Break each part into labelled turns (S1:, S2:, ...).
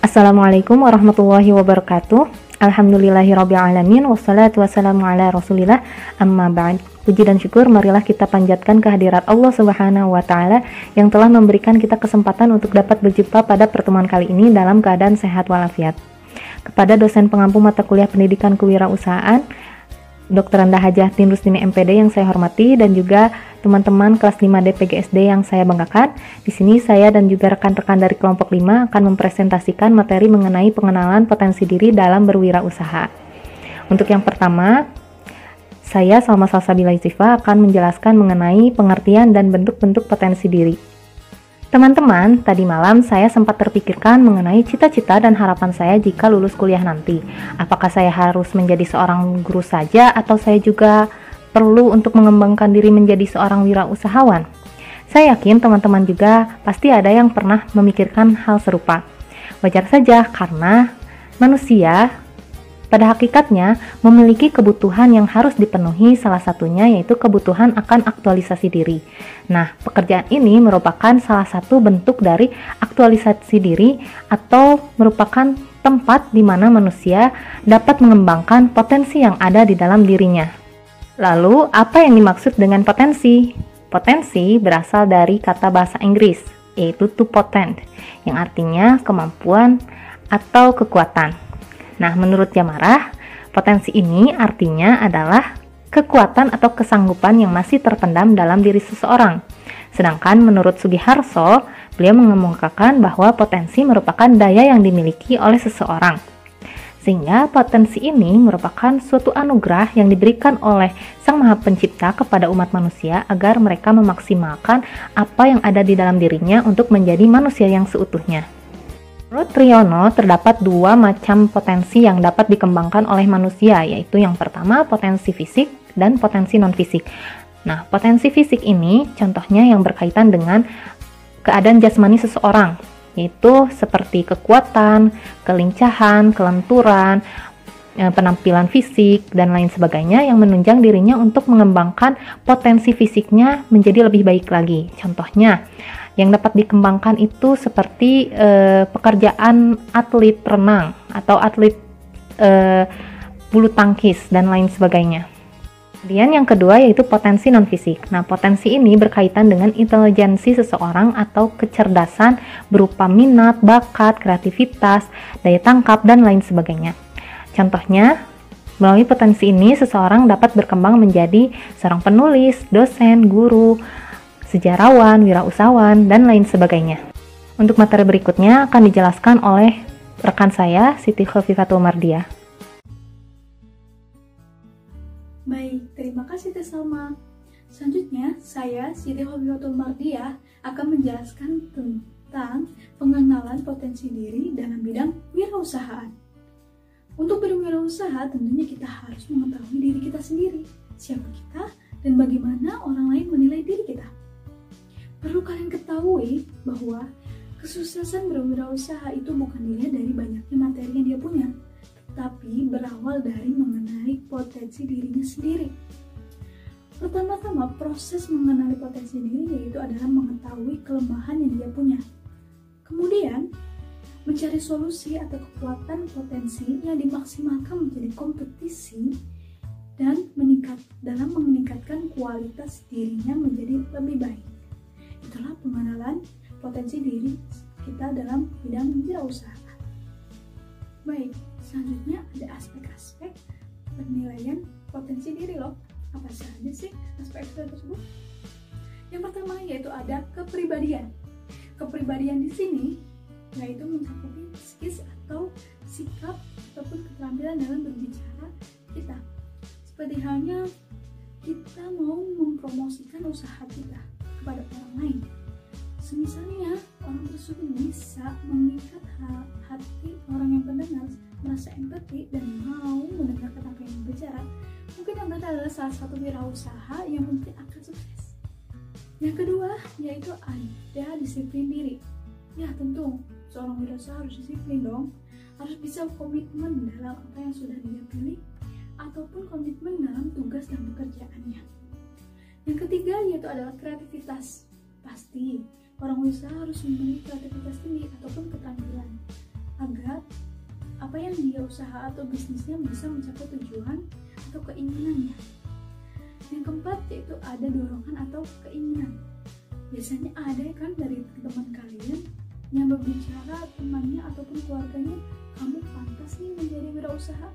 S1: Assalamualaikum warahmatullahi wabarakatuh. Alhamdulillahirrabbilalamin. Wassalatu wassalamu ala rasulillah. Amma ba'd. Puji dan syukur marilah kita panjatkan kehadirat Allah subhanahu wa ta'ala yang telah memberikan kita kesempatan untuk dapat berjumpa pada pertemuan kali ini dalam keadaan sehat walafiat. Kepada dosen pengampu mata kuliah pendidikan kewirausahaan Dr. Anda Hajah Tin Rusdini MPD yang saya hormati, dan juga teman-teman kelas 5D PGSD yang saya banggakan. Di sini saya dan juga rekan-rekan dari kelompok 5 akan mempresentasikan materi mengenai pengenalan potensi diri dalam berwirausaha. Untuk yang pertama, saya Salma Salsabila Istifa akan menjelaskan mengenai pengertian dan bentuk-bentuk potensi diri. Teman-teman, tadi malam saya sempat terpikirkan mengenai cita-cita dan harapan saya jika lulus kuliah nanti. Apakah saya harus menjadi seorang guru saja atau saya juga perlu untuk mengembangkan diri menjadi seorang wirausahawan? Saya yakin teman-teman juga pasti ada yang pernah memikirkan hal serupa. Wajar saja karena manusia pada hakikatnya memiliki kebutuhan yang harus dipenuhi, salah satunya yaitu kebutuhan akan aktualisasi diri. Nah, pekerjaan ini merupakan salah satu bentuk dari aktualisasi diri atau merupakan tempat di mana manusia dapat mengembangkan potensi yang ada di dalam dirinya. Lalu, apa yang dimaksud dengan potensi? Potensi berasal dari kata bahasa Inggris, yaitu to potent, yang artinya kemampuan atau kekuatan. Nah, menurut Jamarah, potensi ini artinya adalah kekuatan atau kesanggupan yang masih terpendam dalam diri seseorang. Sedangkan menurut Sugiharso, beliau mengemukakan bahwa potensi merupakan daya yang dimiliki oleh seseorang. Sehingga potensi ini merupakan suatu anugerah yang diberikan oleh Sang Maha Pencipta kepada umat manusia agar mereka memaksimalkan apa yang ada di dalam dirinya untuk menjadi manusia yang seutuhnya. Menurut Triyono, terdapat dua macam potensi yang dapat dikembangkan oleh manusia, yaitu yang pertama potensi fisik dan potensi non-fisik. Nah, potensi fisik ini contohnya yang berkaitan dengan keadaan jasmani seseorang, yaitu seperti kekuatan, kelincahan, kelenturan, penampilan fisik, dan lain sebagainya yang menunjang dirinya untuk mengembangkan potensi fisiknya menjadi lebih baik lagi. Contohnya, yang dapat dikembangkan itu seperti pekerjaan atlet renang atau atlet bulu tangkis dan lain sebagainya. Kemudian yang kedua yaitu potensi non-fisik. Nah, potensi ini berkaitan dengan intelijensi seseorang atau kecerdasan berupa minat, bakat, kreativitas, daya tangkap, dan lain sebagainya. Contohnya, melalui potensi ini seseorang dapat berkembang menjadi seorang penulis, dosen, guru, sejarawan, wirausahawan, dan lain sebagainya. Untuk materi berikutnya akan dijelaskan oleh rekan saya, Siti Khofifatul Mardiah.
S2: Baik, terima kasih Teh Salma. Selanjutnya, saya, Siti Khofifatul Mardiah, akan menjelaskan tentang pengenalan potensi diri dalam bidang wirausahaan. Untuk berwirausaha, tentunya kita harus mengetahui diri kita sendiri, siapa kita, dan bagaimana orang lain menilai diri kita. Perlu kalian ketahui bahwa kesuksesan berwirausaha itu bukan dilihat dari banyaknya materi yang dia punya, tetapi berawal dari mengenali potensi dirinya sendiri. Pertama-tama, proses mengenali potensi diri yaitu adalah mengetahui kelemahan yang dia punya. Kemudian, mencari solusi atau kekuatan potensi yang dimaksimalkan menjadi kompetisi dan dalam meningkatkan kualitas dirinya menjadi lebih baik. Itulah pengenalan potensi diri kita dalam bidang wirausaha. Baik, selanjutnya ada aspek-aspek penilaian potensi diri loh. Apa saja sih aspek-aspek tersebut? Yang pertama yaitu ada kepribadian. Kepribadian di sini yaitu mencakupi skills atau sikap ataupun keterampilan dalam berbicara kita. Seperti halnya kita mau mempromosikan usaha kita kepada orang lain. Semisalnya orang tersebut bisa mengikat hati orang yang mendengar, merasa empati dan mau mendengarkan apa yang bicara. Mungkin Anda adalah salah satu wirausaha yang mungkin akan sukses. Yang kedua yaitu ada disiplin diri. Ya tentu seorang wirausaha harus disiplin dong, harus bisa komitmen dalam apa yang sudah dia pilih ataupun komitmen dalam tugas dan pekerjaannya. Yang ketiga yaitu adalah kreativitas. Pasti orang usaha harus memiliki kreativitas tinggi ataupun keterampilan. agar apa yang dia usaha atau bisnisnya bisa mencapai tujuan atau keinginannya. Yang keempat yaitu ada dorongan atau keinginan. Biasanya ada kan dari teman kalian yang berbicara temannya ataupun keluarganya, kamu pantas nih menjadi wirausaha,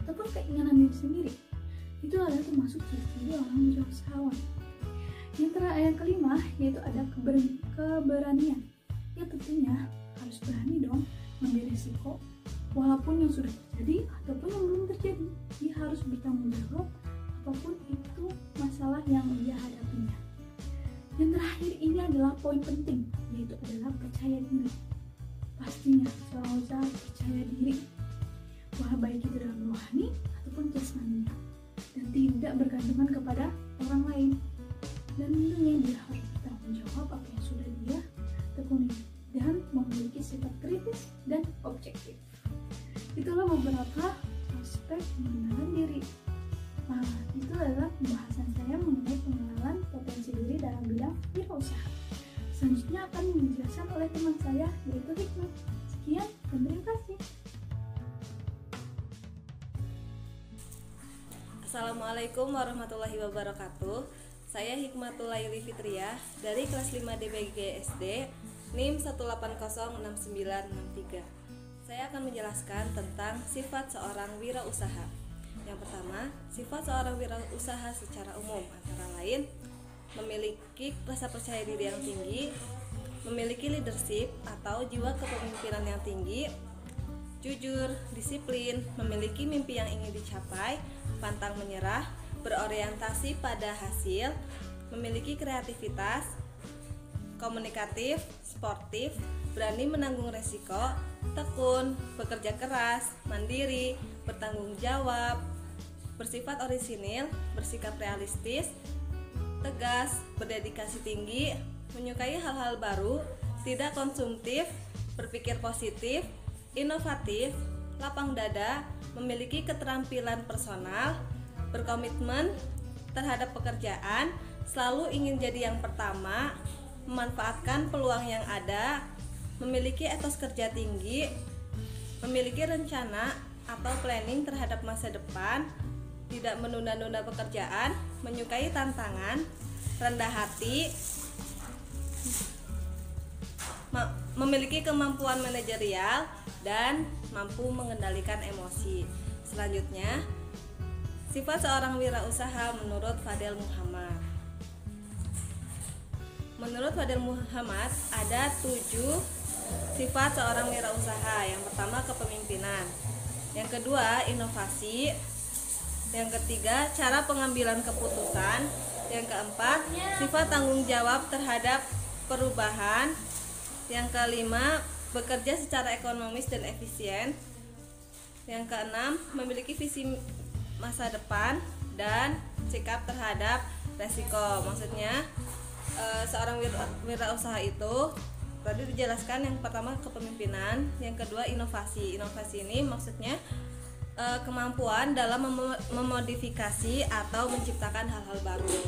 S2: ataupun keinginan diri sendiri. Itu adalah termasuk ciri-ciri orang wirausahawan. Yang kelima yaitu ada keberanian. Ya tentunya harus berani dong mengambil risiko, walaupun yang sudah terjadi ataupun yang belum terjadi. Dia harus bertanggung jawab apapun itu masalah yang dia hadapinya. Yang terakhir ini adalah poin penting, yaitu adalah percaya diri. Pastinya seorang usaha percaya diri, baik itu dalam rohani ataupun jasmaninya, dan tidak bergantungan kepada orang lain. Dan tentunya dia harus bertanggung jawab apa yang sudah dia tekuni dan memiliki sifat kritis dan objektif. Itulah beberapa aspek pengenalan diri. Nah, itu adalah pembahasan saya mengenai pengenalan potensi diri dalam bidang wirausaha. Selanjutnya akan dijelaskan oleh teman saya, yaitu Hikmat. Sekian dan terima kasih.
S3: Assalamualaikum warahmatullahi wabarakatuh. Saya Hikmatul Laili Fitriah dari kelas 5 DBG SD NIM 1806963. Saya akan menjelaskan tentang sifat seorang wirausaha. Yang pertama, sifat seorang wirausaha secara umum antara lain memiliki rasa percaya diri yang tinggi, memiliki leadership atau jiwa kepemimpinan yang tinggi, jujur, disiplin, memiliki mimpi yang ingin dicapai, pantang menyerah, berorientasi pada hasil, memiliki kreativitas, komunikatif, sportif, berani menanggung resiko, tekun, bekerja keras, mandiri, bertanggung jawab, bersifat orisinil, bersikap realistis, tegas, berdedikasi tinggi, menyukai hal-hal baru, tidak konsumtif, berpikir positif, inovatif, lapang dada, memiliki keterampilan personal, berkomitmen terhadap pekerjaan, selalu ingin jadi yang pertama, memanfaatkan peluang yang ada, memiliki etos kerja tinggi, memiliki rencana atau planning terhadap masa depan, tidak menunda-nunda pekerjaan, menyukai tantangan, rendah hati, memiliki kemampuan manajerial, dan mampu mengendalikan emosi. Selanjutnya, sifat seorang wirausaha menurut Fadel Muhammad. Menurut Fadel Muhammad, ada 7 sifat seorang wirausaha. Yang pertama, kepemimpinan. Yang kedua, inovasi. Yang ketiga, cara pengambilan keputusan. Yang keempat, sifat tanggung jawab terhadap perubahan. Yang kelima, bekerja secara ekonomis dan efisien. Yang keenam, memiliki visi masa depan dan sikap terhadap resiko. Maksudnya seorang wirausaha itu tadi dijelaskan, yang pertama kepemimpinan, yang kedua inovasi. Inovasi ini maksudnya kemampuan dalam memodifikasi atau menciptakan hal-hal baru.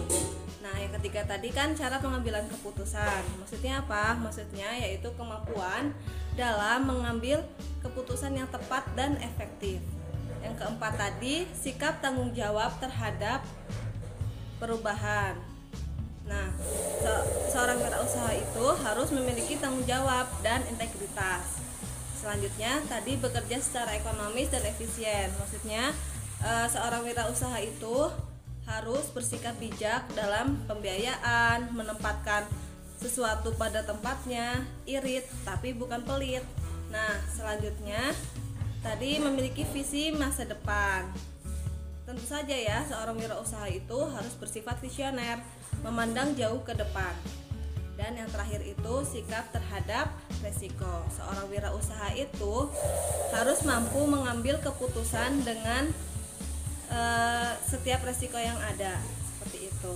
S3: Nah, yang ketiga tadi kan cara pengambilan keputusan. Maksudnya apa? Maksudnya yaitu kemampuan dalam mengambil keputusan yang tepat dan efektif. Yang keempat tadi sikap tanggung jawab terhadap perubahan. Nah, seorang wirausaha itu harus memiliki tanggung jawab dan integritas. Selanjutnya tadi bekerja secara ekonomis dan efisien. Maksudnya seorang wirausaha itu harus bersikap bijak dalam pembiayaan, menempatkan sesuatu pada tempatnya, irit tapi bukan pelit. Nah, selanjutnya tadi memiliki visi masa depan. Tentu saja ya, seorang wirausaha itu harus bersifat visioner, memandang jauh ke depan. Dan yang terakhir itu sikap terhadap resiko. Seorang wirausaha itu harus mampu mengambil keputusan dengan setiap resiko yang ada. Seperti itu.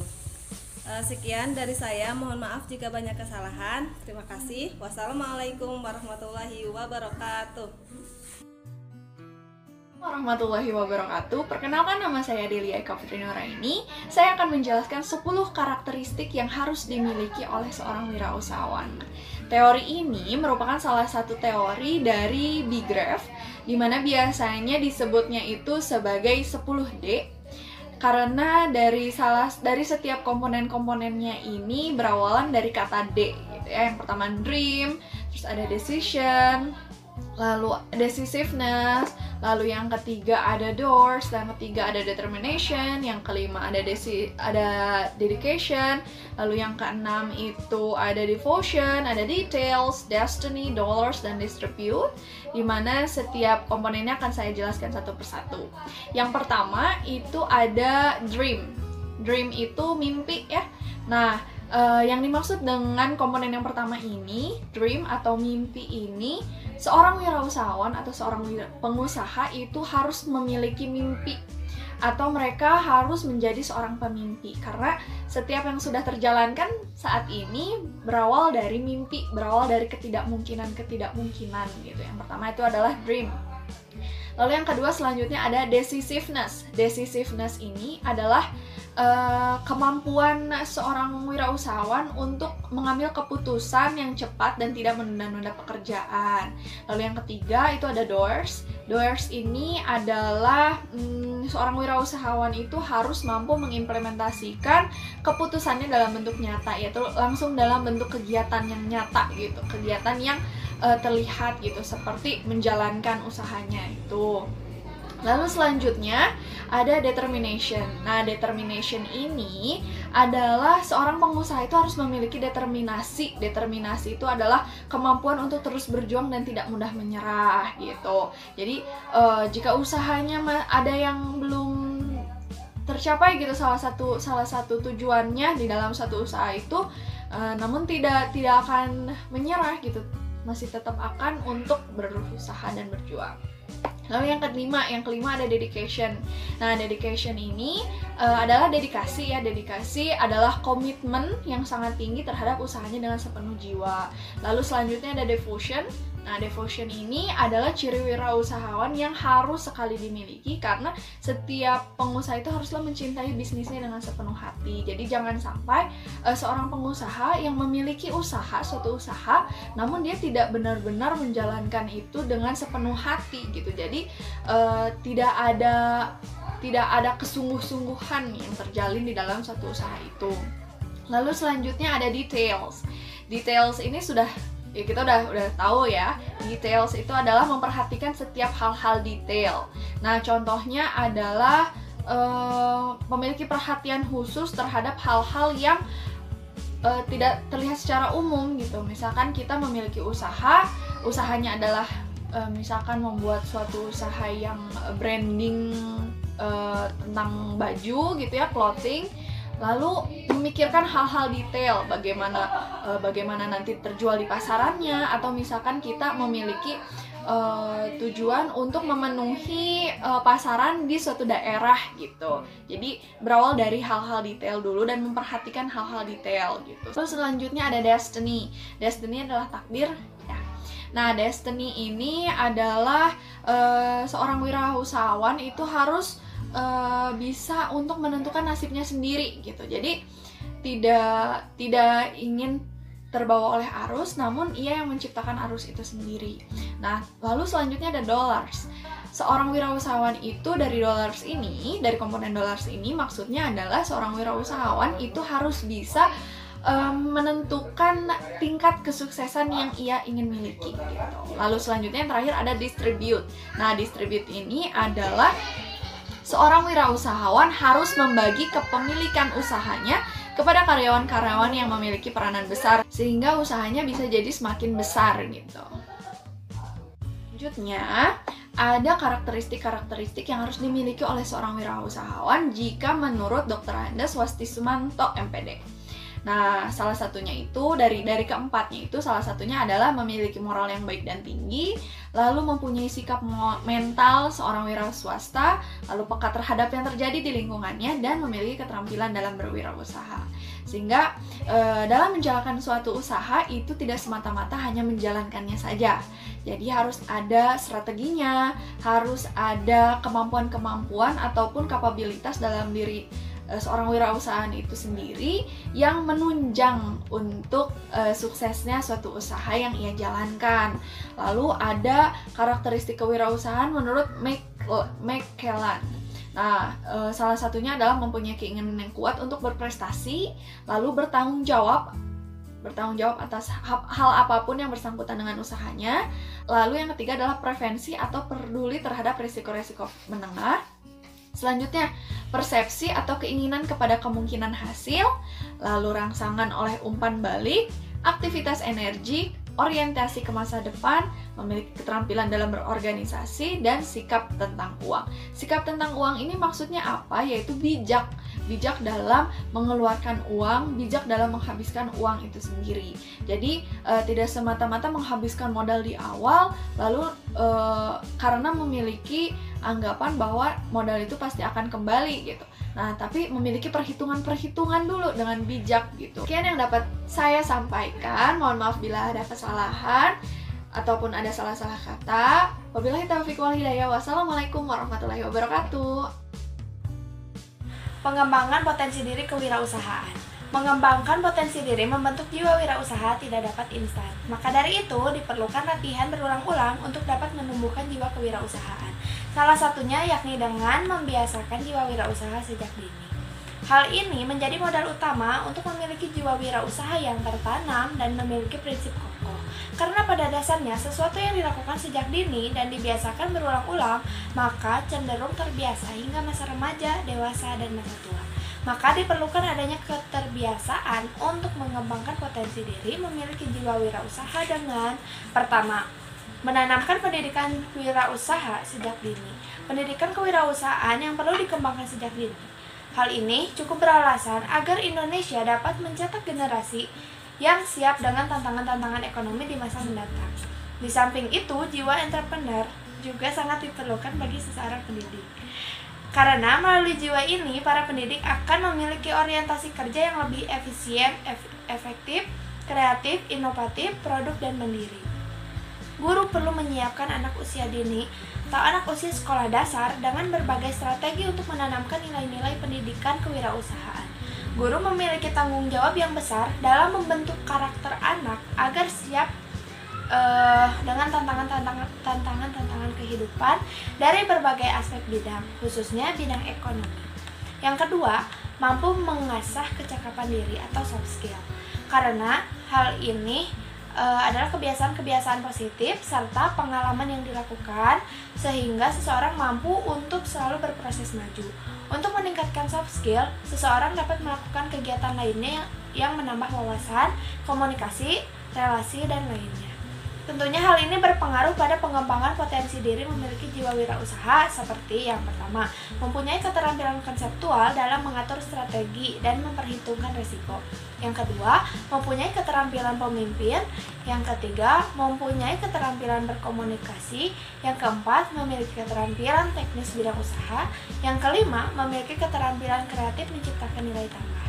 S3: Sekian dari saya, mohon maaf jika banyak kesalahan. Terima kasih. Wassalamualaikum warahmatullahi wabarakatuh.
S4: Warahmatullahi wabarakatuh. Perkenalkan, nama saya Delia Eka Fitri Nuraini. Saya akan menjelaskan 10 karakteristik yang harus dimiliki oleh seorang wirausahawan. Teori ini merupakan salah satu teori dari Bigrave, di mana biasanya disebutnya itu sebagai 10D, karena dari setiap komponen-komponennya ini berawalan dari kata D gitu ya. Yang pertama dream, terus ada decision, lalu decisiveness, lalu yang ketiga ada doors, yang ketiga ada determination, yang kelima ada dedication, lalu yang keenam itu ada devotion, ada details, destiny, dollars, dan distribute, dimana setiap komponennya akan saya jelaskan satu persatu. Yang pertama itu ada dream. Dream itu mimpi ya. Nah, yang dimaksud dengan komponen yang pertama ini, dream atau mimpi ini, seorang wirausahawan atau seorang pengusaha itu harus memiliki mimpi, atau mereka harus menjadi seorang pemimpi, karena setiap yang sudah terjalankan saat ini berawal dari mimpi, berawal dari ketidakmungkinan gitu. Yang pertama itu adalah dream. Lalu yang kedua selanjutnya ada decisiveness. Decisiveness ini adalah kemampuan seorang wirausahawan untuk mengambil keputusan yang cepat dan tidak menunda-nunda pekerjaan. Lalu yang ketiga itu ada doers. Doers ini adalah seorang wirausahawan itu harus mampu mengimplementasikan keputusannya dalam bentuk nyata, yaitu langsung dalam bentuk kegiatan yang nyata gitu, kegiatan yang terlihat gitu, seperti menjalankan usahanya itu. Lalu selanjutnya ada determination. Nah, determination ini adalah seorang pengusaha itu harus memiliki determinasi. Determinasi itu adalah kemampuan untuk terus berjuang dan tidak mudah menyerah gitu. Jadi jika usahanya ada yang belum tercapai gitu, salah satu tujuannya di dalam satu usaha itu, namun tidak akan menyerah gitu, masih tetap akan untuk berusaha dan berjuang. Lalu yang kelima ada dedication. Nah, dedication ini adalah dedikasi ya. Dedikasi adalah komitmen yang sangat tinggi terhadap usahanya dengan sepenuh jiwa. Lalu selanjutnya ada devotion. Nah, devotion ini adalah ciri wirausahawan yang harus sekali dimiliki, karena setiap pengusaha itu haruslah mencintai bisnisnya dengan sepenuh hati. Jadi jangan sampai seorang pengusaha yang memiliki suatu usaha, namun dia tidak benar-benar menjalankan itu dengan sepenuh hati gitu. Jadi tidak ada kesungguh-sungguhan yang terjalin di dalam satu usaha itu. Lalu selanjutnya ada details. Details ini kita udah tahu ya. Details itu adalah memperhatikan setiap hal-hal detail. Nah, contohnya adalah memiliki perhatian khusus terhadap hal-hal yang tidak terlihat secara umum gitu. Misalkan kita memiliki usahanya adalah misalkan membuat suatu usaha yang branding tentang baju gitu ya, clothing. Lalu memikirkan hal-hal detail, bagaimana nanti terjual di pasarannya, atau misalkan kita memiliki tujuan untuk memenuhi pasaran di suatu daerah gitu. Jadi berawal dari hal-hal detail dulu dan memperhatikan hal-hal detail gitu. Terus selanjutnya ada destiny. Destiny adalah takdir ya. Nah, destiny ini adalah seorang wirausahawan itu harus bisa untuk menentukan nasibnya sendiri gitu. Jadi tidak ingin terbawa oleh arus, namun ia yang menciptakan arus itu sendiri. Nah, lalu selanjutnya ada dollars. Seorang wirausahawan itu dari komponen dollars ini maksudnya adalah seorang wirausahawan itu harus bisa menentukan tingkat kesuksesan yang ia ingin miliki gitu. Lalu selanjutnya yang terakhir ada distribute. Nah, distribute ini adalah seorang wirausahawan harus membagi kepemilikan usahanya kepada karyawan-karyawan yang memiliki peranan besar sehingga usahanya bisa jadi semakin besar gitu. Selanjutnya, ada karakteristik-karakteristik yang harus dimiliki oleh seorang wirausahawan jika menurut Dr. Andes Wastisumanto MPD. Nah, salah satunya itu dari keempatnya itu salah satunya adalah memiliki moral yang baik dan tinggi, lalu mempunyai sikap mental seorang wira swasta, lalu peka terhadap yang terjadi di lingkungannya, dan memiliki keterampilan dalam berwirausaha. Sehingga dalam menjalankan suatu usaha itu tidak semata-mata hanya menjalankannya saja. Jadi harus ada strateginya, harus ada kemampuan-kemampuan ataupun kapabilitas dalam diri seorang wirausahaan itu sendiri yang menunjang untuk suksesnya suatu usaha yang ia jalankan. Lalu ada karakteristik kewirausahaan menurut McKellan. Nah, salah satunya adalah mempunyai keinginan yang kuat untuk berprestasi, lalu bertanggung jawab atas hal apapun yang bersangkutan dengan usahanya. Lalu yang ketiga adalah prevensi atau peduli terhadap risiko-risiko menengah. Selanjutnya, persepsi atau keinginan kepada kemungkinan hasil, lalu rangsangan oleh umpan balik, aktivitas energi, orientasi ke masa depan, memiliki keterampilan dalam berorganisasi, dan sikap tentang uang. Sikap tentang uang ini maksudnya apa? Yaitu bijak dalam mengeluarkan uang, bijak dalam menghabiskan uang itu sendiri. Jadi tidak semata-mata menghabiskan modal di awal, lalu karena memiliki anggapan bahwa modal itu pasti akan kembali gitu. Nah, tapi memiliki perhitungan dulu dengan bijak gitu. Sekian yang dapat saya sampaikan. Mohon maaf bila ada kesalahan ataupun ada salah-salah kata. Wabillahi taufiq wal hidayah. Wassalamualaikum warahmatullahi wabarakatuh.
S5: Pengembangan potensi diri kewirausahaan. Mengembangkan potensi diri membentuk jiwa wirausaha tidak dapat instan. Maka dari itu diperlukan latihan berulang-ulang untuk dapat menumbuhkan jiwa kewirausahaan. Salah satunya yakni dengan membiasakan jiwa wirausaha sejak dini. Hal ini menjadi modal utama untuk memiliki jiwa wirausaha yang tertanam dan memiliki prinsip kokoh. Karena pada dasarnya sesuatu yang dilakukan sejak dini dan dibiasakan berulang-ulang, maka cenderung terbiasa hingga masa remaja, dewasa, dan masa tua. Maka diperlukan adanya keterbiasaan untuk mengembangkan potensi diri memiliki jiwa wirausaha dengan pertama, menanamkan pendidikan wirausaha sejak dini. Pendidikan kewirausahaan yang perlu dikembangkan sejak dini. Hal ini cukup beralasan agar Indonesia dapat mencetak generasi yang siap dengan tantangan-tantangan ekonomi di masa mendatang. Di samping itu, jiwa entrepreneur juga sangat diperlukan bagi seseorang pendidik. Karena melalui jiwa ini, para pendidik akan memiliki orientasi kerja yang lebih efisien, efektif, kreatif, inovatif, produk, dan mandiri. Guru perlu menyiapkan anak usia dini atau anak usia sekolah dasar dengan berbagai strategi untuk menanamkan nilai-nilai pendidikan kewirausahaan. Guru memiliki tanggung jawab yang besar dalam membentuk karakter anak agar siap dengan tantangan kehidupan dari berbagai aspek bidang, khususnya bidang ekonomi. Yang kedua, mampu mengasah kecakapan diri atau soft skill. Karena hal ini adalah kebiasaan-kebiasaan positif serta pengalaman yang dilakukan sehingga seseorang mampu untuk selalu berproses maju. Untuk meningkatkan soft skill, seseorang dapat melakukan kegiatan lainnya yang menambah wawasan, komunikasi, relasi, dan lainnya. Tentunya hal ini berpengaruh pada pengembangan potensi diri memiliki jiwa wirausaha seperti yang pertama, mempunyai keterampilan konseptual dalam mengatur strategi dan memperhitungkan risiko. Yang kedua, mempunyai keterampilan pemimpin. Yang ketiga, mempunyai keterampilan berkomunikasi. Yang keempat, memiliki keterampilan teknis bidang usaha. Yang kelima, memiliki keterampilan kreatif menciptakan nilai tambah.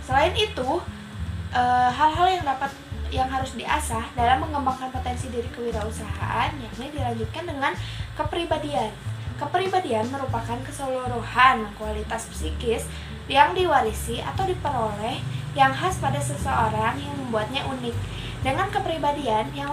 S5: Selain itu, hal-hal yang harus diasah dalam mengembangkan potensi diri kewirausahaan yakni dilanjutkan dengan kepribadian. Kepribadian merupakan keseluruhan kualitas psikis yang diwarisi atau diperoleh yang khas pada seseorang yang membuatnya unik. Dengan kepribadian yang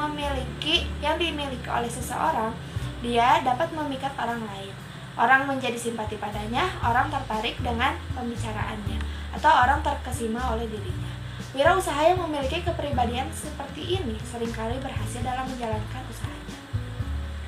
S5: dimiliki oleh seseorang, dia dapat memikat orang lain. Orang menjadi simpati padanya, orang tertarik dengan pembicaraannya, atau orang terkesima oleh dirinya. Wirausaha yang memiliki kepribadian seperti ini seringkali berhasil dalam menjalankan usahanya.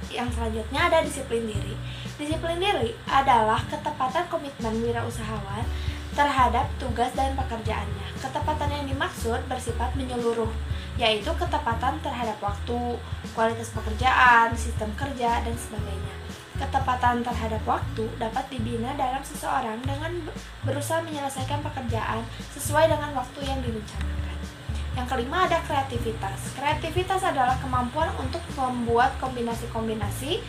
S5: Yang selanjutnya ada disiplin diri. Disiplin diri adalah ketepatan komitmen wirausahawan terhadap tugas dan pekerjaannya. Ketepatan yang dimaksud bersifat menyeluruh, yaitu ketepatan terhadap waktu, kualitas pekerjaan, sistem kerja, dan sebagainya. Ketepatan terhadap waktu dapat dibina dalam seseorang dengan berusaha menyelesaikan pekerjaan sesuai dengan waktu yang direncanakan. Yang kelima ada kreativitas. Kreativitas adalah kemampuan untuk membuat kombinasi-kombinasi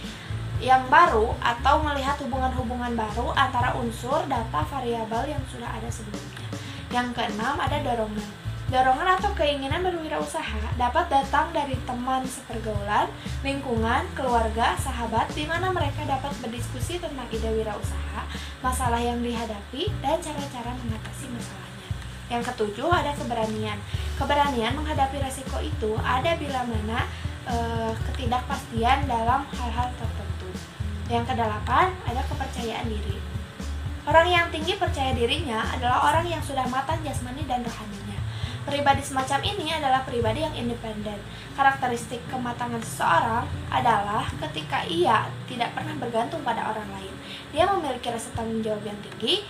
S5: yang baru atau melihat hubungan-hubungan baru antara unsur, data, variabel yang sudah ada sebelumnya. Yang keenam ada dorongan. Dorongan atau keinginan berwirausaha dapat datang dari teman sepergaulan, lingkungan, keluarga, sahabat, di mana mereka dapat berdiskusi tentang ide wirausaha, masalah yang dihadapi, dan cara-cara mengatasi masalahnya. Yang ketujuh, ada keberanian. Keberanian menghadapi resiko itu ada bila mana ketidakpastian dalam hal-hal tertentu. Yang kedelapan, ada kepercayaan diri. Orang yang tinggi percaya dirinya adalah orang yang sudah matang jasmani dan rohaninya. Pribadi semacam ini adalah pribadi yang independen. Karakteristik kematangan seseorang adalah ketika ia tidak pernah bergantung pada orang lain. Dia memiliki rasa tanggung jawab yang tinggi,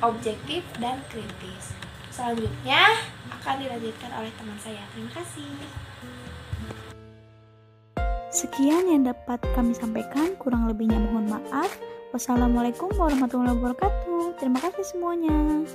S5: objektif, dan kritis. Selanjutnya akan dilanjutkan oleh teman saya. Terima kasih.
S2: Sekian yang dapat kami sampaikan, kurang lebihnya mohon maaf. Wassalamualaikum warahmatullahi wabarakatuh. Terima kasih semuanya.